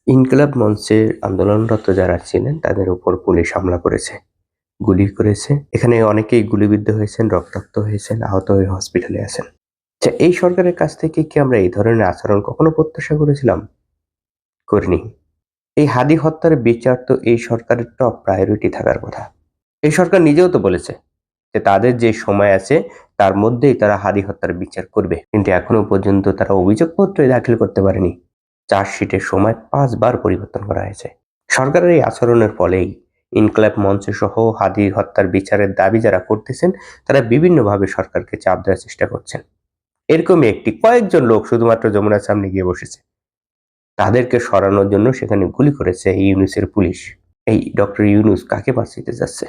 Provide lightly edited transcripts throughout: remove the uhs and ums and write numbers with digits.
ইনকিলাব মঞ্চের আন্দোলনরত যারা ছিলেন তাদের উপর পুলিশ হামলা করেছে, গুলি করেছে। এখানে অনেকেই গুলিবিদ্ধ হয়েছেন, রক্তাক্ত হয়েছেন, আহত হয়ে হসপিটালে আছেন। আচ্ছা, এই সরকারের কাছ থেকে কি আমরা এই ধরনের আচরণ কখনো প্রত্যাশা করেছিলাম? করিনি। এই হাদি হত্যার বিচার তো এই সরকারের টপ প্রায়োরিটি থাকার কথা। এই সরকার নিজেও তো বলেছে যে তাদের যে সময় আছে তার মধ্যেই তারা হাদি হত্যার বিচার করবে, কিন্তু এখনো পর্যন্ত তারা অভিযোগপত্রই দাখিল করতে পারেনি। চার্জশিটের সময় 5 বার পরিবর্তন করা হয়েছে। সরকারের এই আচরণের ফলেই ইনকিলাব মঞ্চ সহ হাদি হত্যার বিচারের দাবি যারা করতেছেন তারা বিভিন্নভাবে সরকারকে চাপ দেওয়ার চেষ্টা করছেন। এরকমই কয়েকজন লোক শুধুমাত্র যমুনার সামনে গিয়ে বসেছে, তাদেরকে সরানোর জন্য সেখানে গুলি করেছে এই ইউনূসের পুলিশ। এই ডক্টর ইউনূস কাকে বাঁচাইতে যাচ্ছে?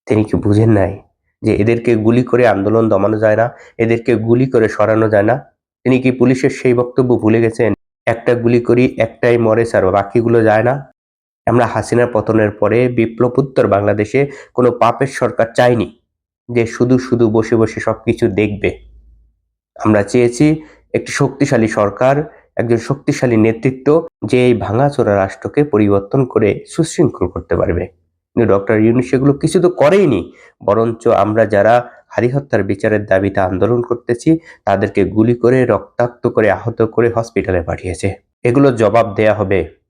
তিনি কি বুঝেন নাই যে এদেরকে গুলি করে আন্দোলন দমানো যায় না, এদেরকে গুলি করে সরানো যায় না? তিনি কি পুলিশের সেই বক্তব্য ভুলে গেছেন? একটা গুলি করি, একটাই মরে স্যার, বাকিগুলো যায় না? আমরা হাসিনার পতনের পরে বিপ্লবোত্তর বাংলাদেশে কোনো পাপের সরকার চাইনি যে শুধু শুধু বসে বসে সবকিছু দেখবে। আমরা চেয়েছি একটি শক্তিশালী সরকার, একজন শক্তিশালী নেতৃত্ব, যে এই ভাঙাচোরা রাষ্ট্রকে পরিবর্তন করে সুশৃঙ্খল করতে পারবে। কিন্তু ডক্টর ইউনূস সেগুলো কিছু তো করেইনি, বরঞ্চ আমরা যারা হাদি হত্যার বিচারের দাবিতে আন্দোলন করতেছি তাদেরকে গুলি করে, রক্তাক্ত করে, আহত করে হসপিটালে পাঠিয়েছে। এগুলো জবাব দেয়া হবে।